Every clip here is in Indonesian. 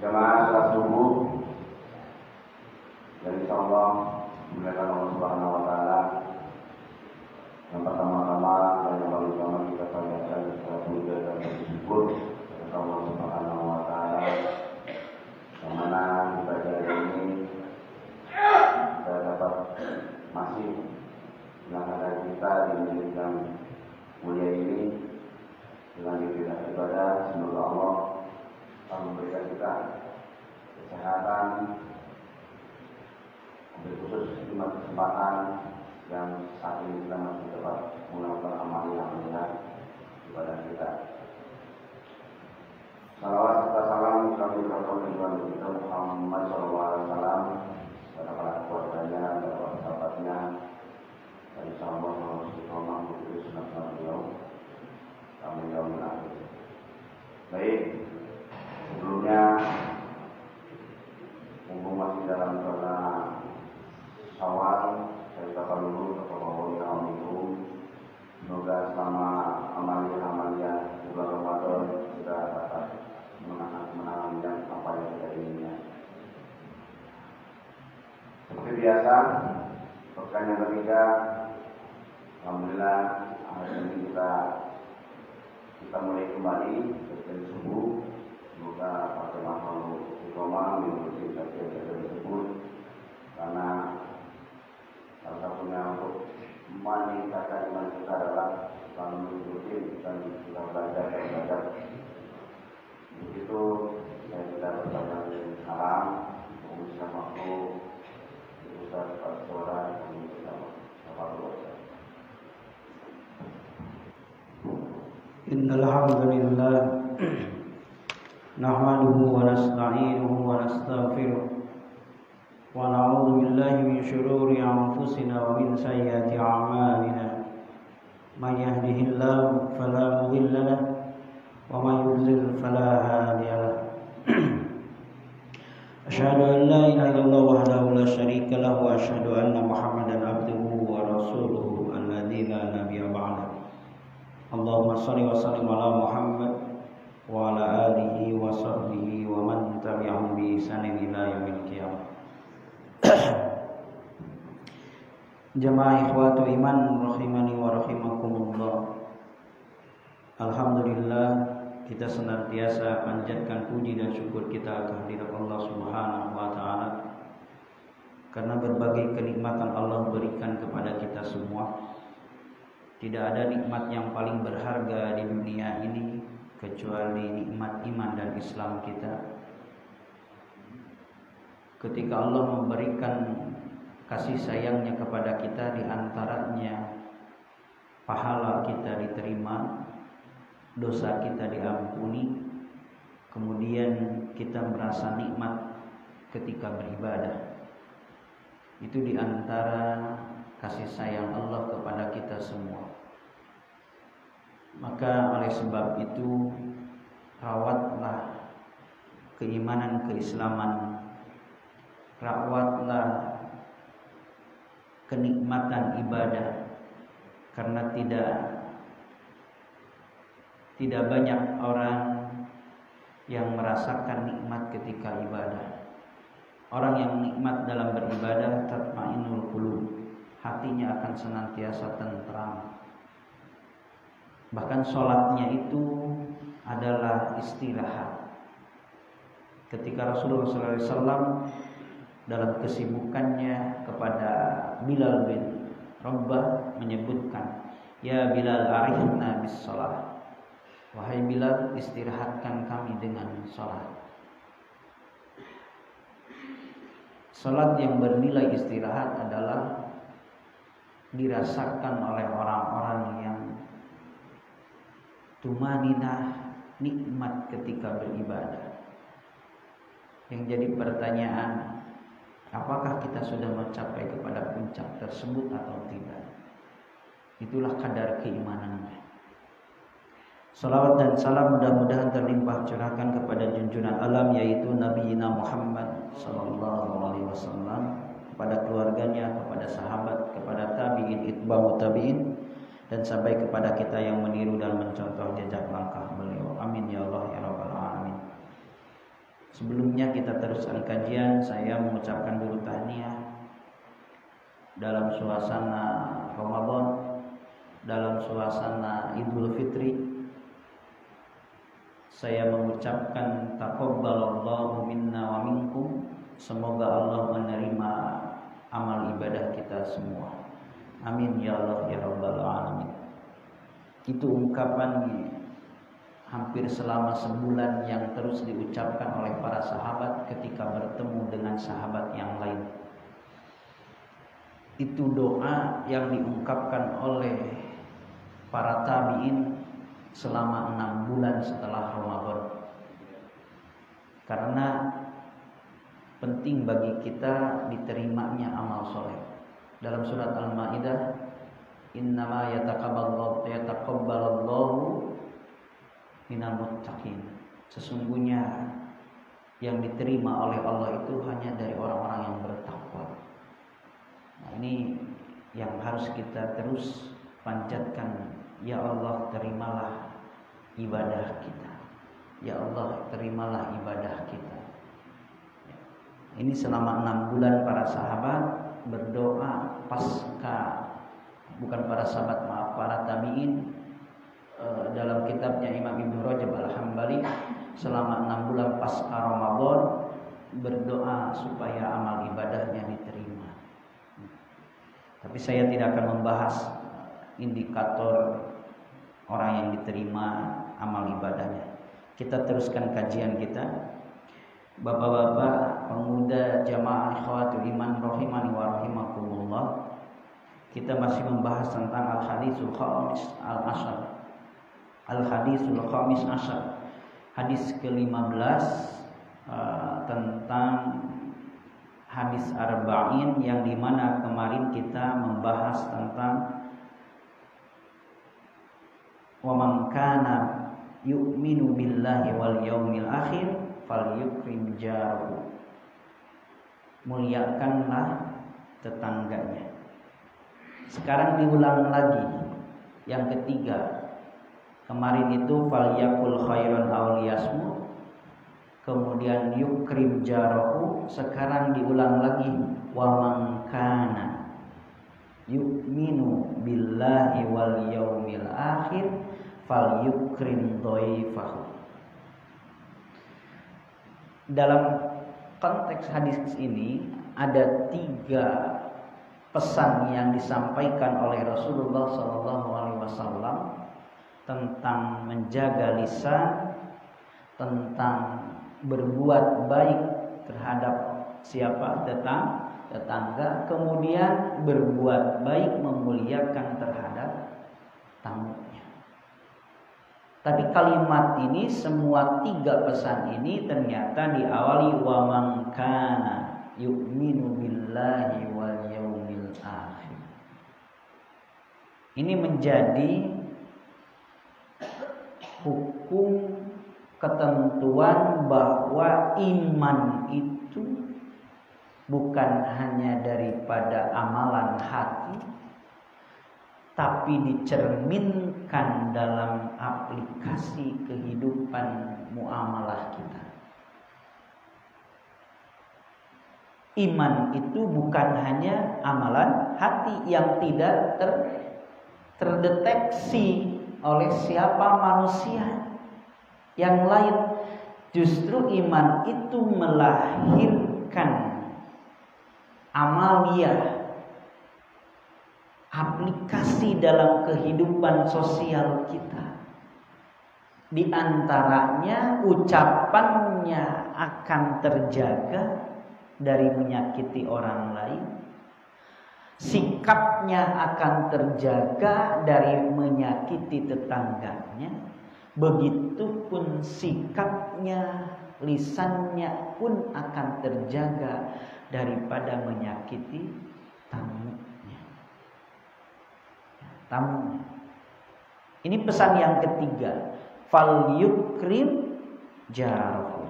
Jamaah salat subuh dan insyaallah dimuliakan Allah Subhanahu wa taala. Yang pertama-tama dan yang paling utama kita panjatkan puja dan bersyukur kepada Allah Subhanahu wa taala. Yang mana di pagi hari ini kita dapat masih melaksanakan kita di masjid yang mulia ini dengan ibadah. Semoga Allah akan memberikan kita kesehatan, khusus lima kesempatan yang saat ini kita masih dapat melakukan amal yang mulia kepada kita. Salawat serta salam kami berikan kepada kita Muhammad SAW kepada para keluarganya, kepada para sahabatnya, dan insyaallah Allah mengikuti sunnah beliau. Amin ya rabbal alamin. Baik, sebelumnya mumpung masih dalam zona Syawal, saya ucapkan dulu Assalamualaikum. Semoga selama amalia bulan Ramadan kita dapat menangani apa yang kita inginkan. Seperti biasa, pekan yang ketiga, alhamdulillah hari ini kita mulai kembali dari subuh. Semoga pada makhluk istiqomah mengikuti kajian tersebut, karena salah satunya untuk meningkatkan iman kita adalah selalu mengikuti dan kita belajar. Begitu saya tidak bertanya salam, mengucapkan makhluk, mengucapkan suara, dan mengucapkan makhluk. Innal hamdalillah nahmaduhu wa nasta'inuhu wa nastaghfiruh wa na'udzu billahi min shururi anfusina wa min sayyiati a'malina. May yahdihillahu fala mudilla lahu wa may yudlil fala hadiya lahu. Asyhadu an la ilaha illallah wahdahu la syarika lahu wa asyhadu anna Muhammadan abduhu wa rasuluhu alladzi la nabiyya ba'dahu. Allahumma shalli wa sallim ala Muhammad wa ala alihi wa sahbihi wa man tabi'ahum bi ihsanin ila yaumil qiyamah. Jamaah ikhwatu iman rahimani wa rahimakumullah. Alhamdulillah, kita senantiasa panjatkan puji dan syukur kita kehadirat Allah Subhanahu wa taala karena berbagai kenikmatan Allah berikan kepada kita semua. Tidak ada nikmat yang paling berharga di dunia ini kecuali nikmat iman dan Islam kita. Ketika Allah memberikan kasih sayangnya kepada kita, di antaranya pahala kita diterima, dosa kita diampuni, kemudian kita merasa nikmat ketika beribadah. Itu di antara kasih sayang Allah kepada kita semua. Maka oleh sebab itu, rawatlah keimanan keislaman, rawatlah kenikmatan ibadah, karena tidak banyak orang yang merasakan nikmat ketika ibadah. Orang yang nikmat dalam beribadah, tatma'innul qulub, hatinya akan senantiasa tentram. Bahkan sholatnya itu adalah istirahat. Ketika Rasulullah SAW dalam kesibukannya kepada Bilal bin Rabah menyebutkan, ya Bilal arihna bis sholat, wahai Bilal, istirahatkan kami dengan sholat. Sholat yang bernilai istirahat adalah dirasakan oleh orang-orang yang tumaninah, nikmat ketika beribadah. Yang jadi pertanyaan, apakah kita sudah mencapai kepada puncak tersebut atau tidak? Itulah kadar keimanannya. Salawat dan salam mudah-mudahan terlimpah curahkan kepada junjungan alam, yaitu Nabi Muhammad sallallahu alaihi wasallam, kepada keluarganya, kepada sahabat, kepada tabi'in, itba'ut tabi'in, dan sampai kepada kita yang meniru dan mencontoh jejak langkah beliau. Amin ya Allah ya rabbal alamin. Sebelumnya kita teruskan kajian, saya mengucapkan dulu tahniah dalam suasana Ramadan, dalam suasana Idul Fitri. Saya mengucapkan taqabbalallahu minna wa minkum. Semoga Allah menerima amal ibadah kita semua. Amin ya Allah ya Rabbal alamin. Itu ungkapan hampir selama sebulan yang terus diucapkan oleh para sahabat ketika bertemu dengan sahabat yang lain. Itu doa yang diungkapkan oleh para tabi'in selama 6 bulan setelah Ramadan. Karena penting bagi kita diterimanya amal soleh. Dalam surat Al-Maidah, innama yataqabbalallahu minal muttaqin. Sesungguhnya yang diterima oleh Allah itu hanya dari orang-orang yang bertakwa. Nah, ini yang harus kita terus panjatkan. Ya Allah, terimalah ibadah kita. Ya Allah, terimalah ibadah kita. Ini selama 6 bulan para sahabat berdoa pasca, bukan para sahabat, maaf, para tabi'in. Dalam kitabnya Imam Ibnu Rajab Al-Hambali, selama 6 bulan pasca Ramadan berdoa supaya amal ibadahnya diterima. Tapi saya tidak akan membahas indikator orang yang diterima amal ibadahnya. Kita teruskan kajian kita. Bapak-bapak, pemuda, jamaah ikhwatul iman rahimani wa rahimakumullah. Kita masih membahas tentang al-hadisul khamis al-ashar. Al-hadisul khamis ashar, hadis ke-15 tentang hadis arba'in, yang dimana kemarin kita membahas tentang wa man kana yu'minu billahi wal yaumil akhir falyukrim jarahu. Muliakanlah tetangganya. Sekarang diulang lagi yang ketiga. Kemarin itu falyakul khairan aw liyasmut, kemudian yukrim jarahu. Sekarang diulang lagi wa man kana yu'minu billahi wal yaumil akhir falyukrim dhaifahu. Dalam konteks hadis ini ada 3 pesan yang disampaikan oleh Rasulullah SAW tentang menjaga lisan, tentang berbuat baik terhadap siapa? Tetangga, kemudian berbuat baik memuliakan terhadap tamunya. Tapi kalimat ini, semua 3 pesan ini ternyata diawali wa man kana yu'minu billahi wal yaumil akhir. Ini menjadi hukum ketentuan bahwa iman itu bukan hanya daripada amalan hati, tapi dicerminkan dalam aplikasi kehidupan muamalah kita. Iman itu bukan hanya amalan hati yang tidak terdeteksi oleh siapa manusia yang lain. Justru iman itu melahirkan amaliyah, aplikasi dalam kehidupan sosial kita. Di antaranya ucapannya akan terjaga dari menyakiti orang lain, sikapnya akan terjaga dari menyakiti tetangganya, begitupun sikapnya, lisannya pun akan terjaga daripada menyakiti tamunya. Ini pesan yang ketiga, fal yukrim jarahu,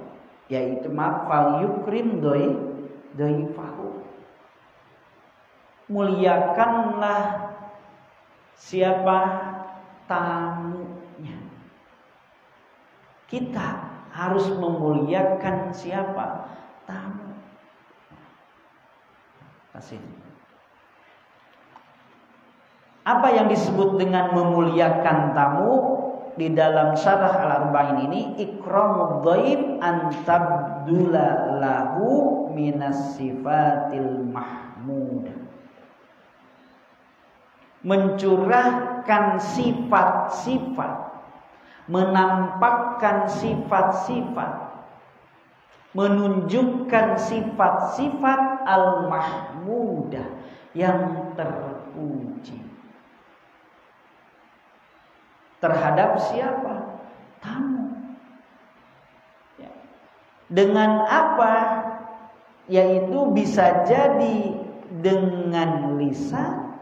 yaitu fal yukrim dhaifahu. Muliakanlah siapa? Tamunya. Kita harus memuliakan siapa? Tamu. Kasih. Apa yang disebut dengan memuliakan tamu? Di dalam syarah Al-Arba'in ini, ikramud dhaif an tabdula lahu minas sifatil mahmudah. Mencurahkan sifat-sifat, menampakkan sifat-sifat, menunjukkan sifat-sifat al-mahmudah yang terpuji. Terhadap siapa? Tamu. Ya. Dengan apa? Yaitu bisa jadi dengan lisan,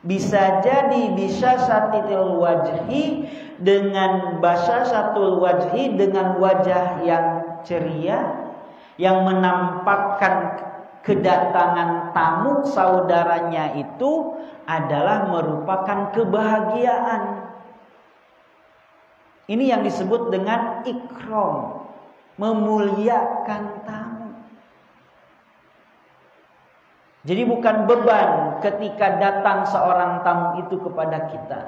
bisa jadi bisyasatil wajhi, dengan basyasatul wajhi, dengan wajah yang ceria, yang menampakkan kedatangan tamu saudaranya itu adalah merupakan kebahagiaan. Ini yang disebut dengan ikram, memuliakan tamu. Jadi bukan beban ketika datang seorang tamu itu kepada kita.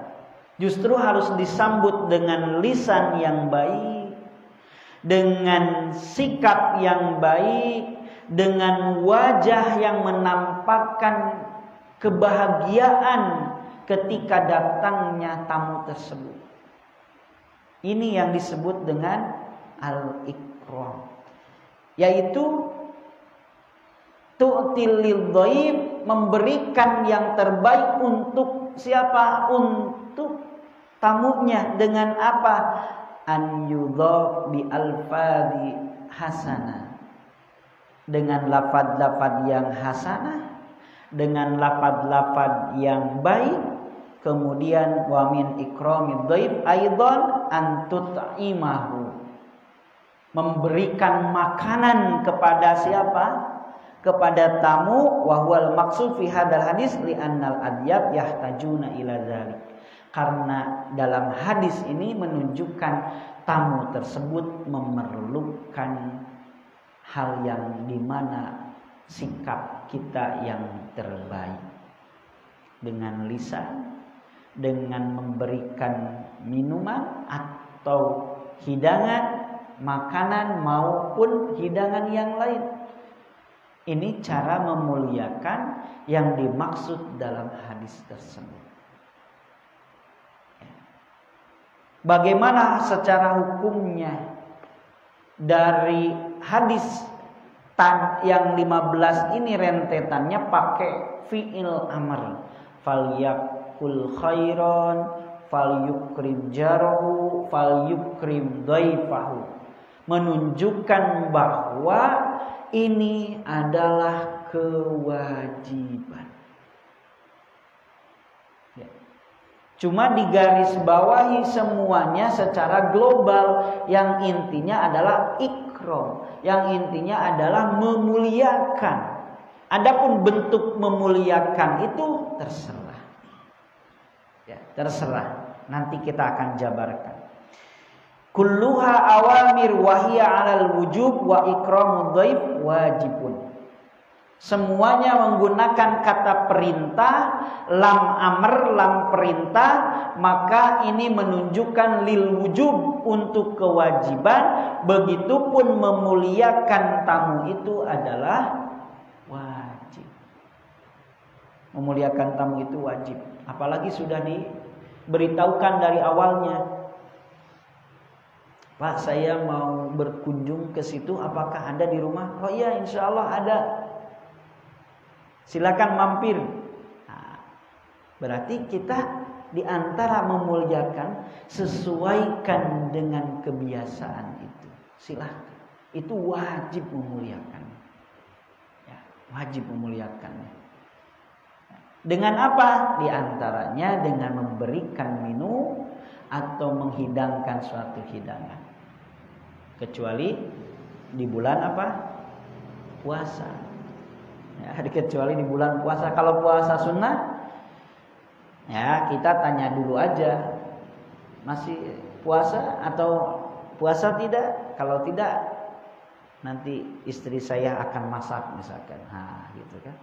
Justru harus disambut dengan lisan yang baik, dengan sikap yang baik, dengan wajah yang menampakkan kebahagiaan ketika datangnya tamu tersebut. Ini yang disebut dengan al-ikram, yaitu tu'til lil dhaif, memberikan yang terbaik untuk siapa? Untuk tamunya. Dengan apa? An yudhaf bi alfadhi hasanah, dengan lafaz-lafaz yang hasanah, dengan lafaz-lafaz yang baik. Kemudian wa min ikramid dhaif aidan an tut'imahu, memberikan makanan kepada siapa? Kepada tamu. Wa huwal maqsud fi hadzal hadis li annal adyab yahtajuna ila dzalik. Karena dalam hadis ini menunjukkan tamu tersebut memerlukan hal yang dimana sikap kita yang terbaik, dengan lisan, dengan memberikan minuman atau hidangan, makanan maupun hidangan yang lain. Ini cara memuliakan yang dimaksud dalam hadis tersebut. Bagaimana secara hukumnya dari hadis yang 15 ini, rentetannya pakai fi'il amr. Falyakul khairan, falyukrim jarahu, falyukrim dhaifahu. Menunjukkan bahwa ini adalah kewajiban. Ya. Cuma digarisbawahi semuanya secara global, yang intinya adalah ikram, yang intinya adalah memuliakan. Adapun bentuk memuliakan itu terserah. Ya, terserah. Nanti kita akan jabarkan. Kulluha awamir wahiya 'alal wujub wa ikramud dhaif wajibun. Semuanya menggunakan kata perintah, lam amr, lam perintah, maka ini menunjukkan lil wujub, untuk kewajiban. Begitupun memuliakan tamu itu adalah wajib. Memuliakan tamu itu wajib. Apalagi sudah diberitahukan dari awalnya. Pak, saya mau berkunjung ke situ, apakah Anda di rumah? Oh iya, insya Allah ada. Silakan mampir. Nah, berarti kita diantara memuliakan, sesuaikan dengan kebiasaan itu. Silakan. Itu wajib memuliakan. Ya, wajib memuliakannya. Dengan apa? Di antaranya dengan memberikan minum atau menghidangkan suatu hidangan. Kecuali di bulan apa? Puasa. Ya, kecuali di bulan puasa. Kalau puasa sunnah, ya kita tanya dulu aja, masih puasa atau puasa tidak? Kalau tidak, nanti istri saya akan masak misalkan. Nah, gitu kan.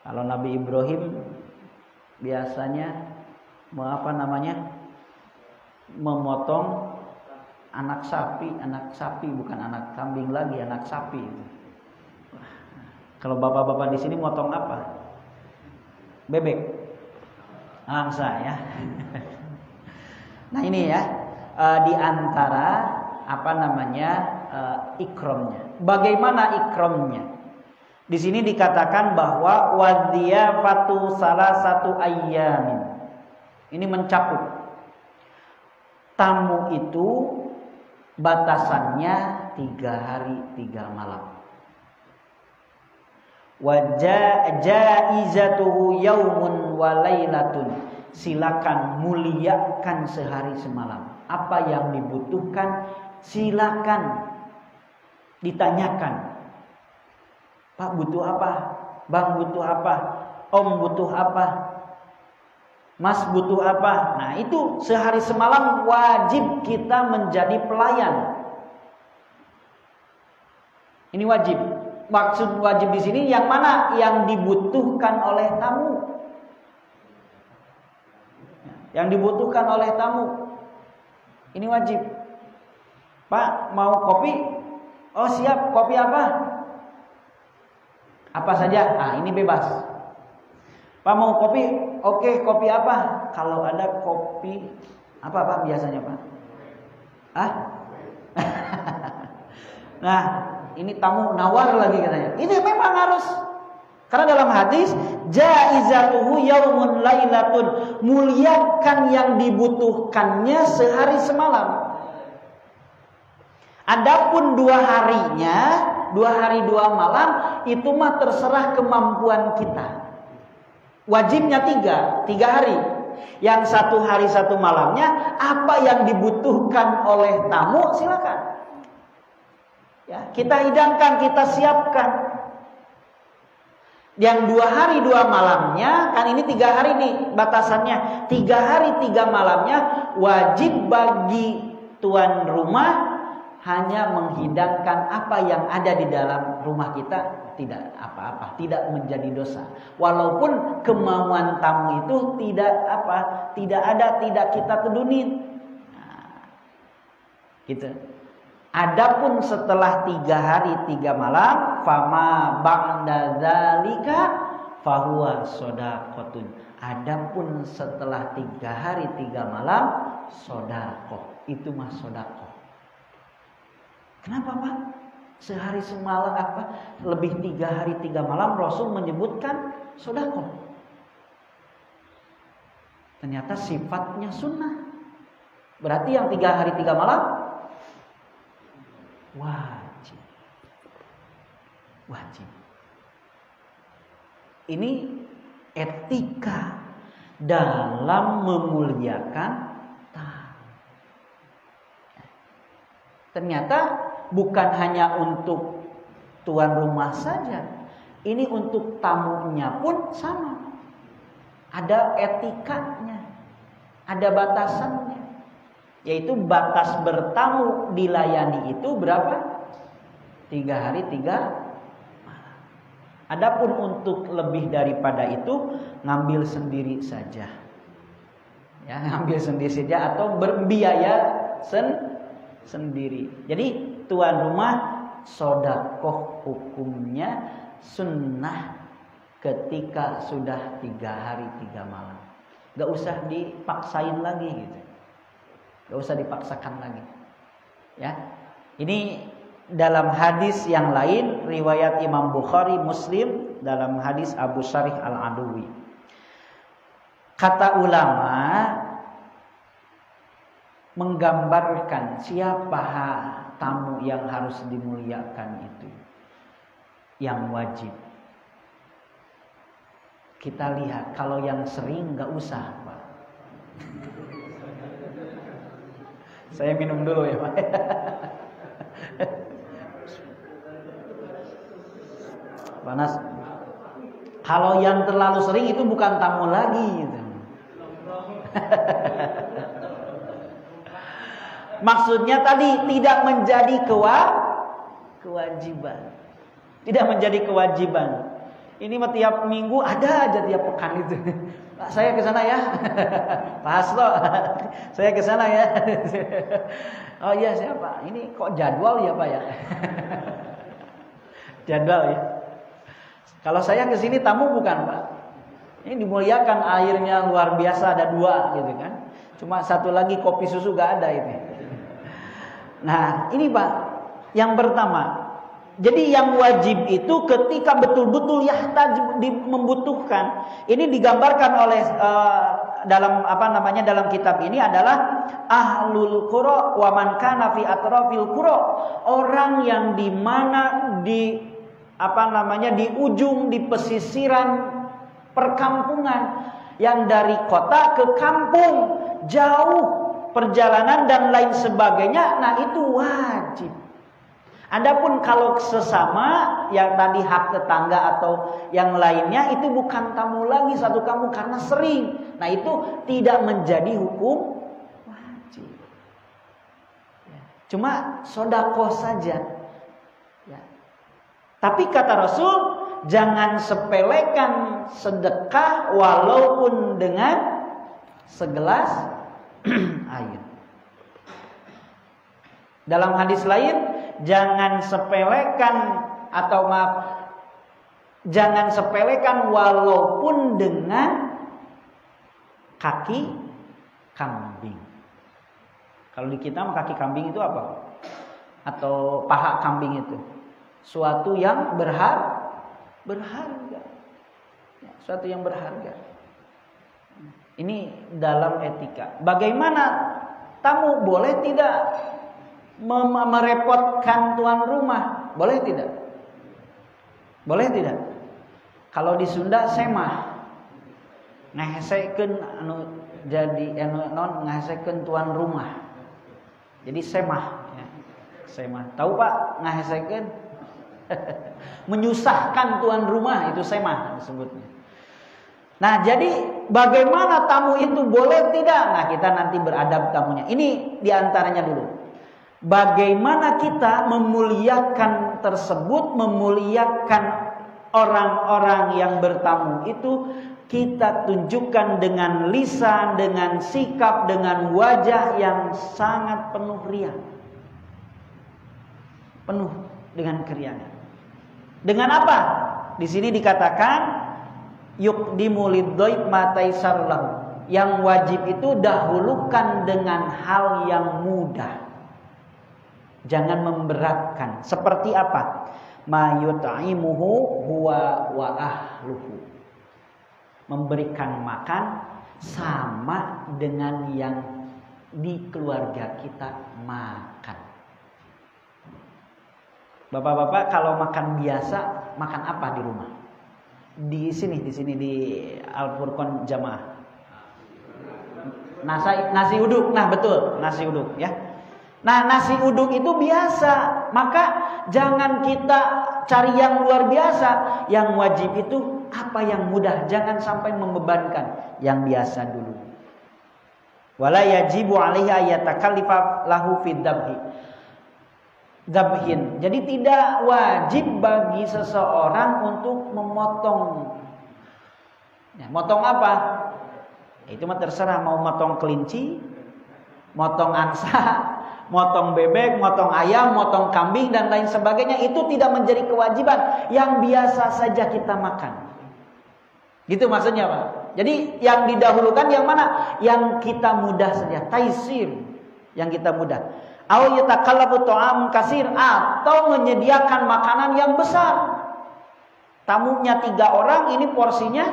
Kalau Nabi Ibrahim biasanya memotong anak sapi bukan anak kambing lagi, anak sapi. Kalau bapak-bapak di sini motong apa? Bebek, angsa ya. Nah ini ya, di antara ikromnya. Bagaimana ikromnya? Di sini dikatakan bahwa wadiyafatu salah satu ayyamin. Ini mencakup tamu itu batasannya 3 hari 3 malam. Jaizatuhu yaumun wa lailatun. Silakan muliakan sehari semalam. Apa yang dibutuhkan silakan ditanyakan. Pak butuh apa? Bang butuh apa? Om butuh apa? Mas butuh apa? Nah itu sehari semalam wajib kita menjadi pelayan. Ini wajib. Maksud wajib di sini yang mana? Yang dibutuhkan oleh tamu. Yang dibutuhkan oleh tamu. Ini wajib. Pak mau kopi? Oh siap. Kopi apa? Apa saja? Ah ini bebas. Pak mau kopi? Oke, kopi apa? Kalau ada kopi apa Pak biasanya Pak? Nah, ini tamu nawar lagi katanya. Ini memang harus. Karena dalam hadis jaizatuhu yaumun lailatun, muliakan yang dibutuhkannya sehari semalam. Adapun 2 harinya, 2 hari 2 malam itu mah terserah kemampuan kita. Wajibnya 3 hari. Yang 1 hari 1 malamnya apa yang dibutuhkan oleh tamu silakan. Ya, kita hidangkan, kita siapkan. Yang 2 hari 2 malamnya, kan ini 3 hari nih batasannya. 3 hari 3 malamnya wajib bagi tuan rumah hanya menghidangkan apa yang ada di dalam rumah kita, tidak apa-apa, tidak menjadi dosa. Walaupun kemauan tamu itu tidak ada, tidak kita tedunin. Nah, gitu. Adapun setelah 3 hari 3 malam, fama ba'da dzalika fahuwa shadaqatun. Adapun setelah 3 hari 3 malam, shadaqah. Itu mah shadaqah. Kenapa Pak? Sehari semalam lebih 3 hari 3 malam Rasul menyebutkan shadaqah. Ternyata sifatnya sunnah. Berarti yang 3 hari 3 malam wajib. Ini etika dalam memuliakan tamu. Ternyata bukan hanya untuk tuan rumah saja. Ini untuk tamunya pun sama. Ada etikanya. Ada batasannya. Yaitu batas bertamu dilayani itu berapa? 3 hari 3 malam. Adapun untuk lebih daripada itu ngambil sendiri saja. Ya, ngambil sendiri saja atau berbiaya sendiri. Jadi tuan rumah shadaqah hukumnya sunnah ketika sudah 3 hari 3 malam. Gak usah dipaksain lagi gitu. Gak usah dipaksakan lagi. Ya. Ini dalam hadis yang lain riwayat Imam Bukhari, Muslim dalam hadis Abu Syarih Al-Aduwi. Kata ulama menggambarkan siapa tamu yang harus dimuliakan itu, yang wajib. Kita lihat kalau yang sering gak usah Pak. Saya minum dulu ya Pak. Panas. Kalau yang terlalu sering itu bukan tamu lagi gitu. Maksudnya tadi tidak menjadi kewajiban. Tidak menjadi kewajiban. Ini mah tiap minggu ada aja tiap pekan itu. Pak, saya ke sana ya. Pak Hasto, saya ke sana ya. Oh iya siapa? Ini kok jadwal ya Pak ya? Jadwal ya. Kalau saya ke sini tamu bukan Pak. Ini dimuliakan, airnya luar biasa, ada 2 gitu kan. Cuma satu lagi kopi susu gak ada itu. Nah ini Pak, yang pertama. Jadi yang wajib itu ketika betul-betul membutuhkan. Ini digambarkan oleh dalam kitab ini adalah ahlul qura wa man kana fi atrafil qura. Orang yang di mana di ujung, di pesisiran perkampungan, yang dari kota ke kampung jauh perjalanan dan lain sebagainya. Nah itu wajib. Adapun kalau sesama yang tadi hak tetangga atau yang lainnya itu bukan tamu lagi satu kampung karena sering. Nah itu tidak menjadi hukum wajib. Cuma sedekah saja. Ya. Tapi kata Rasul, jangan sepelekan sedekah walaupun dengan segelas air. Dalam hadis lain, jangan sepelekan walaupun dengan kaki kambing. Kalau di kita kaki kambing itu apa? Atau paha kambing itu suatu yang berharga. Ya, suatu yang berharga. Ini dalam etika. Bagaimana tamu boleh tidak merepotkan tuan rumah? Boleh tidak? Boleh tidak? Kalau di Sunda semah ngahesekeun ngahesekeun tuan rumah. Jadi semah ya. Semah. Tahu Pak ngahesekeun? Menyusahkan tuan rumah itu semah disebutnya. Nah, jadi bagaimana tamu itu boleh tidak? Nah, kita nanti beradab tamunya. Ini diantaranya dulu. Bagaimana kita memuliakan tersebut, memuliakan orang-orang yang bertamu itu, kita tunjukkan dengan lisan, dengan sikap, dengan wajah yang sangat penuh riang. Penuh dengan keriangan. Dengan apa? Di sini dikatakan yuqdimu lidhaif ma taisar lahu. Yang wajib itu dahulukan dengan hal yang mudah. Jangan memberatkan. Seperti apa? Ma yut'imuhu huwa wa ahluhu. Memberikan makan sama dengan yang di keluarga kita makan. Bapak-bapak kalau makan biasa, makan apa di rumah? Di sini di Al-Furqan Jamaah. Nasi uduk. Nah, betul, nasi uduk ya. Nah, nasi uduk itu biasa, maka jangan kita cari yang luar biasa. Yang wajib itu apa yang mudah, jangan sampai membebankan. Yang biasa dulu. Wala yajibu 'alaihi ayatakallifa lahu fid dabhin. Jadi tidak wajib bagi seseorang untuk memotong. Ya, motong apa? Itu mah terserah, mau motong kelinci, motong angsa, motong bebek, motong ayam, motong kambing dan lain sebagainya, itu tidak menjadi kewajiban. Yang biasa saja kita makan. Gitu maksudnya Pak. Jadi yang didahulukan yang mana? Yang kita mudah saja, taisir, yang kita mudah. Aw yatakallafu ta'am kasir, atau menyediakan makanan yang besar. Tamunya 3 orang, ini porsinya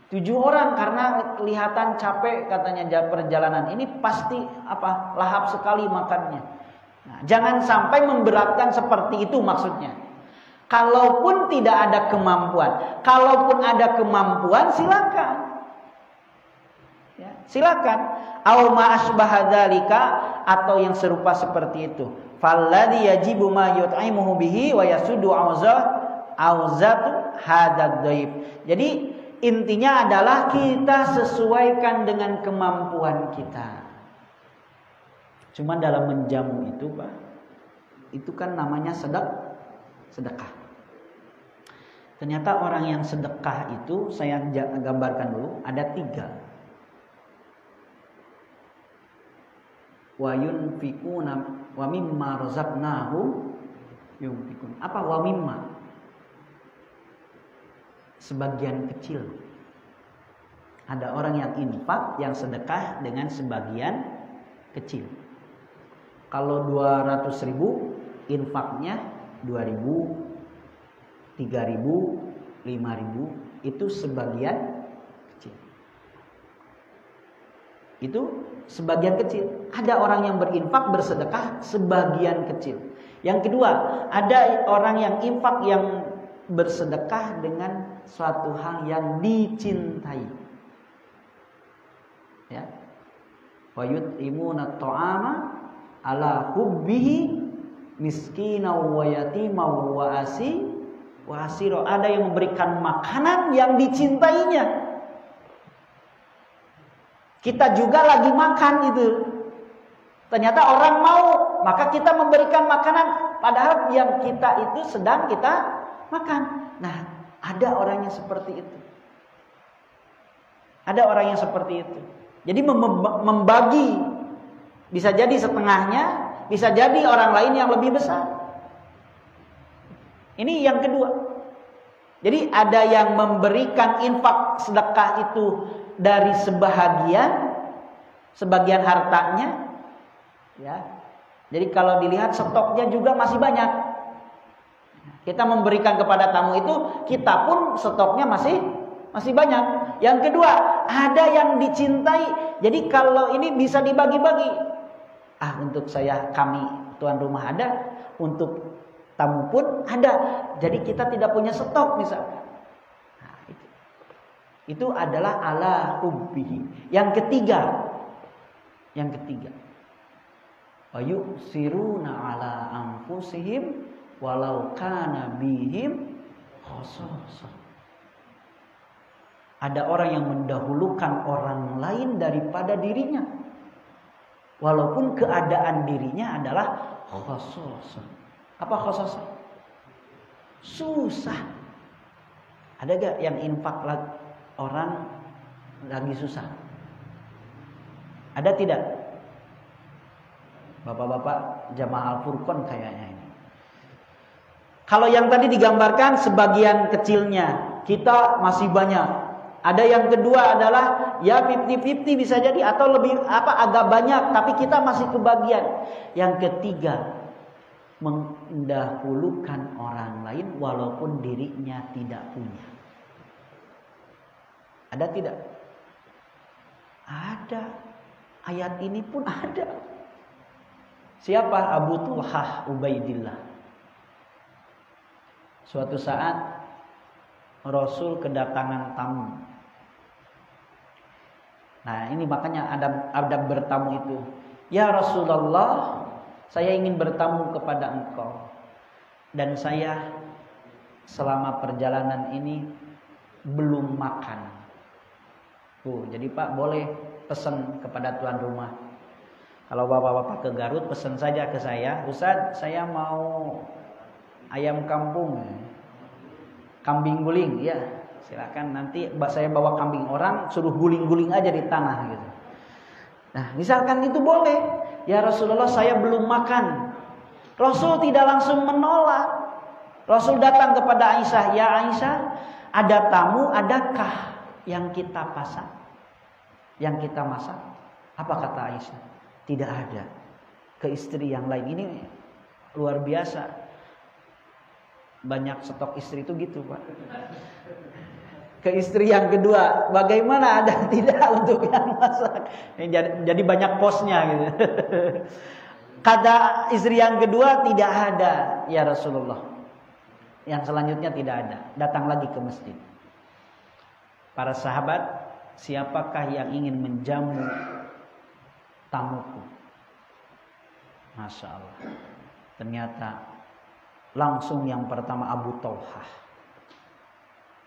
7 orang karena kelihatan capek katanya perjalanan. Ini pasti lahap sekali makannya. Nah, jangan sampai memberatkan seperti itu maksudnya. Kalaupun tidak ada kemampuan, kalaupun ada kemampuan silakan. Ya, silakan. Aw ma asbaha dzalika, atau yang serupa seperti itu. Falladhi yajibu ma yut'imuhu bihi wa yasudu auzatu hadad dhaif. Jadi intinya adalah kita sesuaikan dengan kemampuan kita. Cuma dalam menjamu itu Pak, itu kan namanya sedekah. Ternyata orang yang sedekah itu, saya gambarkan dulu, ada 3. Wa yunfikuna wa mimma razaqnahum yunfikun. Apa wa mimma? Sebagian kecil. Ada orang yang infak, yang sedekah dengan sebagian kecil. Kalau 200.000, infaknya 2.000, 3.000, 5.000, itu sebagian kecil. Itu sebagian kecil. Ada orang yang berinfak, bersedekah sebagian kecil. Yang kedua, ada orang yang infak, yang bersedekah dengan suatu hal yang dicintai. Ya. Wa yut'imuna ta'ama ala hubbihi miskinan wa yatiman wa asiro. Ada yang memberikan makanan yang dicintainya. Kita juga lagi makan itu. Ternyata orang mau, maka kita memberikan makanan, padahal yang kita itu sedang kita makan. Nah, ada orang yang seperti itu. Ada orang yang seperti itu. Jadi membagi, bisa jadi setengahnya, bisa jadi orang lain yang lebih besar. Ini yang kedua. Jadi ada yang memberikan infak sedekah itu dari sebagian hartanya, ya. Jadi kalau dilihat stoknya juga masih banyak. Kita memberikan kepada tamu itu, kita pun stoknya masih banyak. Yang kedua, ada yang dicintai. Jadi kalau ini bisa dibagi-bagi. Untuk kami tuan rumah ada, untuk tamu pun ada. Jadi kita tidak punya stok misalkan. Nah, itu adalah ala hubbihi. Yang ketiga. Wa yusiruna ala anfusihim walau kana bihim khasasah. Ada orang yang mendahulukan orang lain daripada dirinya, walaupun keadaan dirinya adalah khasasah. Apa khasasah? Susah. Ada gak yang infak orang lagi susah? Ada tidak? Bapak-bapak jamaah Al-Furqan kayaknya ini. Kalau yang tadi digambarkan sebagian kecilnya, kita masih banyak. Ada yang kedua adalah ya 50-50 bisa jadi, atau lebih agak banyak tapi kita masih kebagian. Yang ketiga, mendahulukan orang lain walaupun dirinya tidak punya. Ada tidak? Ada. Ayat ini pun ada. Siapa? Abu Tulhah Ubaidillah. Suatu saat Rasul kedatangan tamu. Nah, ini makanya ada bertamu itu. Ya Rasulullah, saya ingin bertamu kepada engkau. Dan saya selama perjalanan ini belum makan. Jadi Pak boleh pesan kepada tuan rumah. Kalau bapak-bapak ke Garut, pesan saja ke saya. Ustaz, saya mau ayam kampung, kambing guling, ya. Silakan, nanti saya bawa kambing orang, suruh guling-guling aja di tanah gitu. Nah, misalkan itu boleh. Ya Rasulullah, saya belum makan. Rasul tidak langsung menolak. Rasul datang kepada Aisyah, ya Aisyah, ada tamu, adakah yang kita pasak, yang kita masak? Apa kata Aisyah? Tidak ada. Ke istri yang lain. Ini luar biasa. Banyak stok istri itu gitu Pak. Ke istri yang kedua, bagaimana, ada tidak untuk yang masak? Jadi banyak posnya gitu. Kata istri yang kedua, tidak ada ya Rasulullah. Yang selanjutnya tidak ada. Datang lagi ke masjid. Para sahabat, siapakah yang ingin menjamu tamuku? Masya Allah. Ternyata langsung yang pertama Abu Talhah.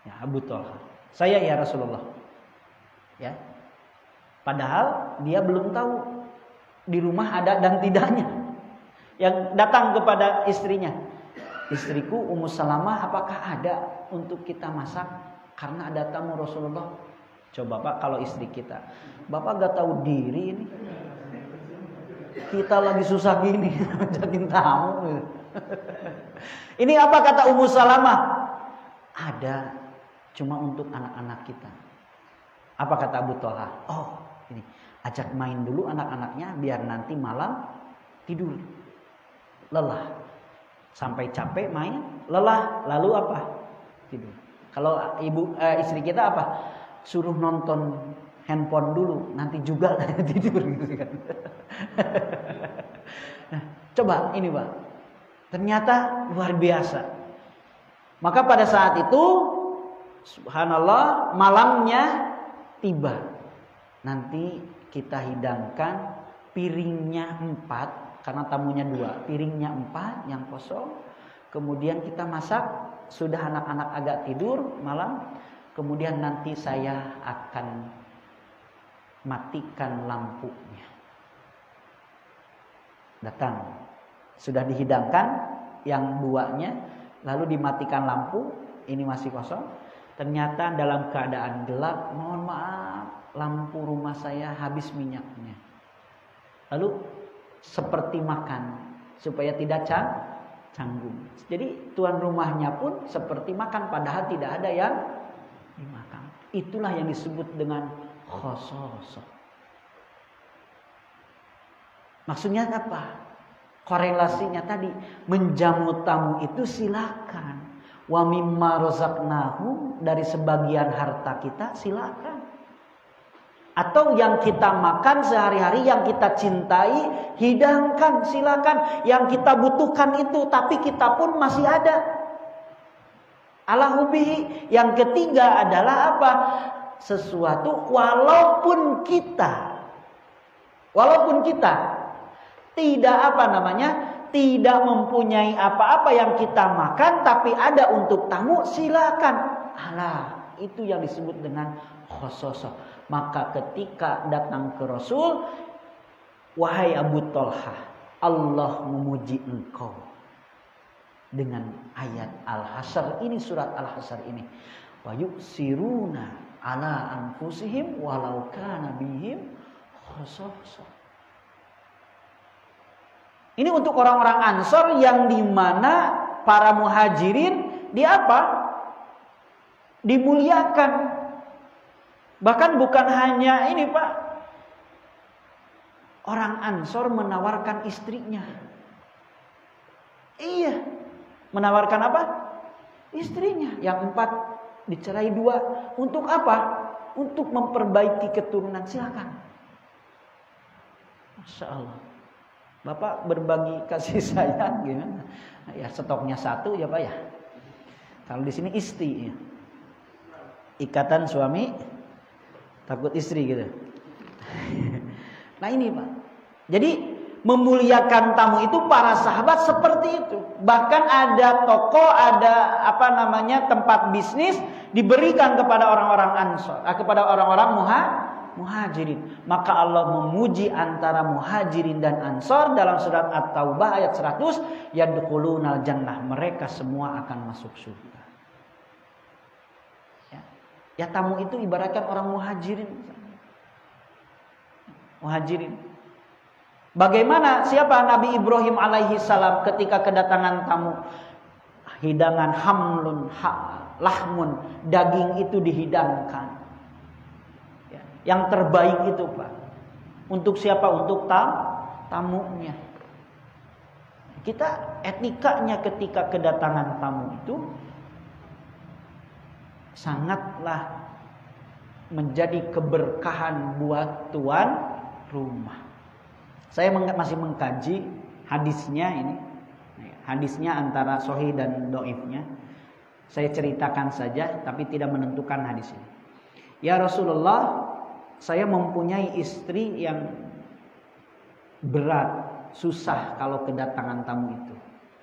Ya, Abu Talhah. Saya ya Rasulullah. Ya. Padahal dia belum tahu. Di rumah ada dan tidaknya. Yang datang kepada istrinya, istriku Ummu Salamah, apakah ada untuk kita masak? Karena ada tamu Rasulullah. Coba Pak, kalau istri kita, Bapak gak tahu diri ini. Kita lagi susah gini, ngajakin tamu. Ini apa kata Ummu Salamah? Ada, cuma untuk anak-anak kita. Apa kata Abu Thalha? Oh, ini ajak main dulu anak-anaknya biar nanti malam tidur. Lelah. Sampai capek main, lelah, lalu apa? Tidur. Kalau istri kita apa? Suruh nonton handphone dulu, nanti juga tidur gitu kan. Nah, coba ini Pak. Ternyata luar biasa. Maka pada saat itu subhanallah malamnya tiba. Nanti kita hidangkan piringnya 4. Karena tamunya 2, piringnya 4 yang kosong. Kemudian kita masak, sudah anak-anak agak tidur malam. Kemudian nanti saya akan matikan lampunya. Datang, sudah dihidangkan yang 2-nya, lalu dimatikan lampu, ini masih kosong. Ternyata dalam keadaan gelap, mohon maaf, lampu rumah saya habis minyaknya. Lalu seperti makan supaya tidak canggung. Jadi tuan rumahnya pun seperti makan padahal tidak ada yang dimakan. Itulah yang disebut dengan khososoh. Maksudnya apa? Korelasinya tadi, menjamu tamu itu silakan. Wa mimma razaqnahum, dari sebagian harta kita silakan. Atau yang kita makan sehari-hari, yang kita cintai, hidangkan, silakan. Yang kita butuhkan itu, tapi kita pun masih ada. Ala hubihi. Yang ketiga adalah apa? Sesuatu walaupun kita tidak tidak mempunyai apa-apa yang kita makan, tapi ada untuk tamu, silakan. Alah, itu yang disebut dengan khososoh. Maka ketika datang ke Rasul, wahai Abu Thalha, Allah memuji engkau dengan ayat Al-Hasyr ini, surat Al-Hasyr ini. Wa yusiruna ala anfusihim walau kana bihim khososoh. Ini untuk orang-orang Ansor yang dimana para muhajirin dimuliakan. Bahkan bukan hanya ini Pak, orang Ansor menawarkan istrinya. Iya, menawarkan apa? Istrinya. Yang 4 dicerai 2. Untuk apa? Untuk memperbaiki keturunan. Silakan. Masya Allah. Bapak berbagi kasih sayang gimana? Ya stoknya 1 ya Pak ya. Kalau di sini istri ya. Ikatan suami takut istri gitu. Nah ini Pak. Jadi memuliakan tamu itu para sahabat seperti itu. Bahkan ada toko, ada tempat bisnis diberikan kepada orang-orang Ansor, kepada orang-orang muhajirin. Maka Allah memuji antara muhajirin dan Ansor dalam surat At-Taubah ayat 100, yadkhulunal jannah, mereka semua akan masuk surga. Ya tamu itu ibaratkan orang muhajirin. Bagaimana siapa Nabi Ibrahim alaihi salam ketika kedatangan tamu, hidangan hamlun lahmun, daging itu dihidangkan. Ya, yang terbaik itu Pak. Untuk siapa? Untuk tamunya. Kita etikanya ketika kedatangan tamu itu sangatlah menjadi keberkahan buat tuan rumah. Saya masih mengkaji hadisnya ini. Hadisnya antara sahih dan dhaifnya. Saya ceritakan saja tapi tidak menentukan hadis ini. Ya Rasulullah, saya mempunyai istri yang berat, susah kalau kedatangan tamu itu.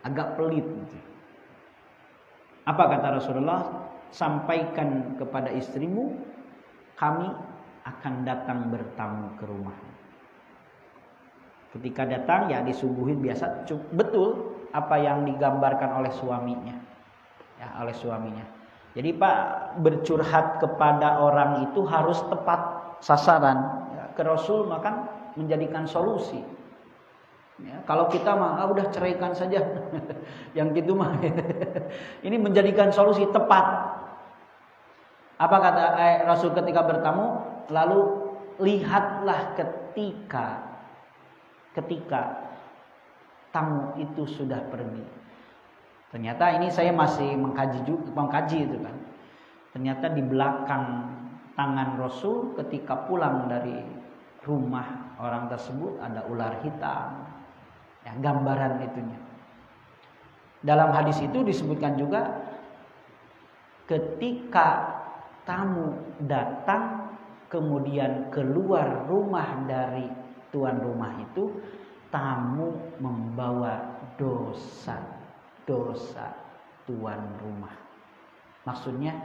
Agak pelit gitu. Apa kata Rasulullah? Sampaikan kepada istrimu, kami akan datang bertamu ke rumah. Ketika datang ya disuguhin biasa, betul apa yang digambarkan oleh suaminya. Ya, oleh suaminya. Jadi Pak, bercurhat kepada orang itu harus tepat sasaran. Ya, ke Rasul maka menjadikan solusi. Ya, kalau kita mah udah ceraikan saja, yang gitu mah. Ini menjadikan solusi tepat. Apa kata Rasul ketika bertamu? Lalu lihatlah ketika tamu itu sudah pergi. Ternyata ini saya masih mengkaji itu kan. Ternyata di belakang tangan Rasul ketika pulang dari rumah orang tersebut ada ular hitam. Ya, gambaran itunya. Dalam hadis itu disebutkan juga ketika tamu datang kemudian keluar rumah dari tuan rumah itu, tamu membawa dosa tuan rumah. Maksudnya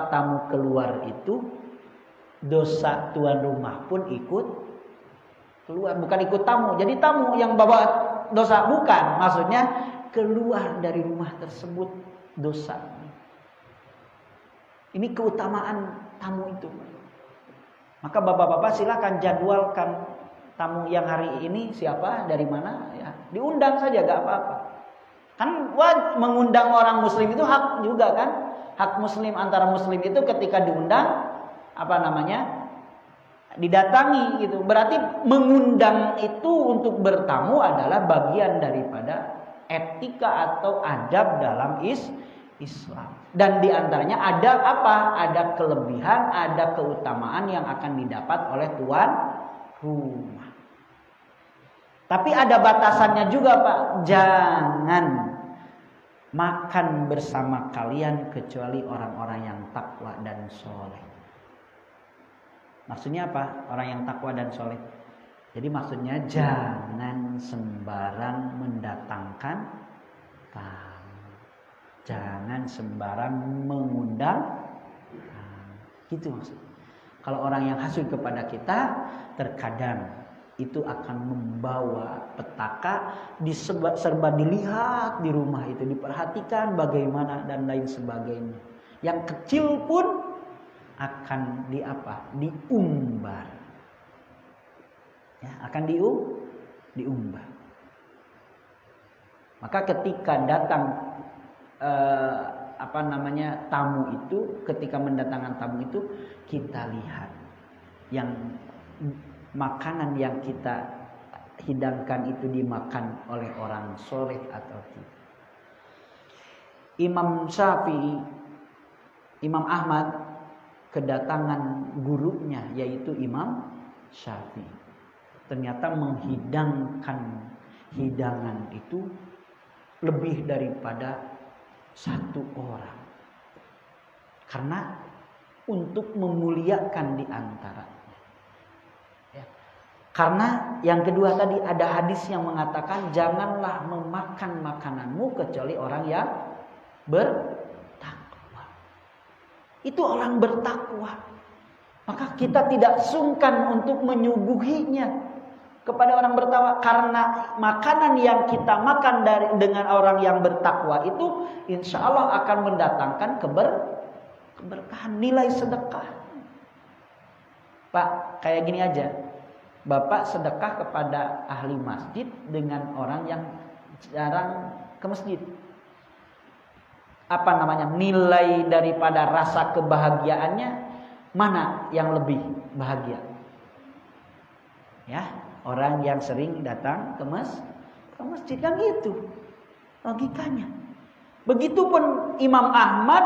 tamu keluar itu dosa tuan rumah pun ikut keluar, bukan ikut tamu. Jadi tamu yang bawa dosa, bukan. Maksudnya keluar dari rumah tersebut dosa. Ini keutamaan tamu itu. Maka bapak-bapak silakan jadwalkan tamu yang hari ini siapa, dari mana, ya diundang saja, gak apa-apa. Kan mengundang orang muslim itu hak juga kan, hak muslim antara muslim itu ketika diundang didatangi gitu. Berarti mengundang itu untuk bertamu adalah bagian daripada etika atau adab dalam Islam. Dan diantaranya ada apa? Ada kelebihan, ada keutamaan yang akan didapat oleh tuan rumah. Tapi ada batasannya juga Pak. Jangan makan bersama kalian kecuali orang-orang yang takwa dan soleh. Maksudnya apa? Orang yang takwa dan soleh. Jadi maksudnya jangan sembarang mendatangkan tamu. Jangan sembarang mengundang. Gitu maksudnya. Kalau orang yang hasud kepada kita, terkadang itu akan membawa petaka, serba dilihat di rumah itu, diperhatikan bagaimana dan lain sebagainya. Yang kecil pun akan diumbar. Ya, akan diumbar. Maka ketika datang tamu itu, ketika mendatangkan tamu itu, kita lihat yang makanan yang kita hidangkan itu dimakan oleh orang soleh atau tidak. Imam Syafi'i, Imam Ahmad kedatangan gurunya yaitu Imam Syafi'i. Ternyata menghidangkan hidangan itu lebih daripada satu orang. Karena untuk memuliakan di antara. Karena yang kedua tadi ada hadis yang mengatakan janganlah memakan makananmu kecuali orang yang bertakwa. Itu orang bertakwa. Maka kita tidak sungkan untuk menyuguhinya kepada orang bertakwa, karena makanan yang kita makan dengan orang yang bertakwa itu insya Allah akan mendatangkan keberkahan, nilai sedekah. Pak, kayak gini aja. Bapak sedekah kepada ahli masjid dengan orang yang jarang ke masjid. Nilai daripada rasa kebahagiaannya mana yang lebih bahagia? Ya, orang yang sering datang ke masjid kan gitu logikanya. Begitupun Imam Ahmad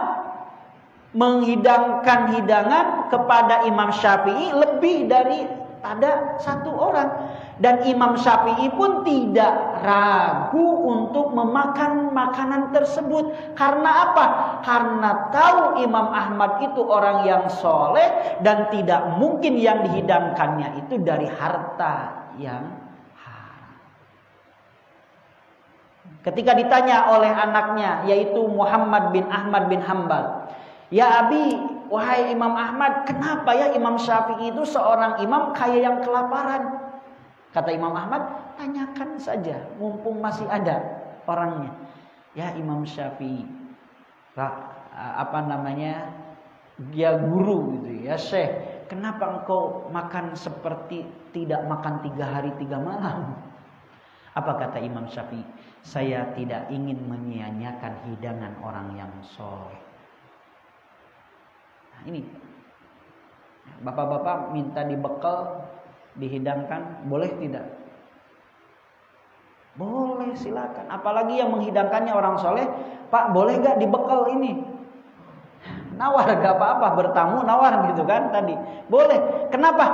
menghidangkan hidangan kepada Imam Syafi'i lebih dari ada satu orang, dan Imam Syafi'i pun tidak ragu untuk memakan makanan tersebut. Karena apa? Karena tahu Imam Ahmad itu orang yang soleh dan tidak mungkin yang dihidangkannya itu dari harta yang haram. Ketika ditanya oleh anaknya yaitu Muhammad bin Ahmad bin Hambal, "Ya Abi, wahai Imam Ahmad, kenapa ya Imam Syafi'i itu seorang imam kayak yang kelaparan?" Kata Imam Ahmad, tanyakan saja, mumpung masih ada orangnya. Ya Imam Syafi'i, dia guru gitu ya, Syekh, kenapa engkau makan seperti tidak makan 3 hari 3 malam? Apa kata Imam Syafi'i? Saya tidak ingin menyia-nyiakan hidangan orang yang soleh. Nah ini, bapak-bapak minta dibekal, dihidangkan, boleh tidak? Boleh, silakan. Apalagi yang menghidangkannya orang soleh, Pak boleh gak dibekal ini? Nawar, gak apa-apa, bertamu nawar gitu kan tadi. Boleh. Kenapa?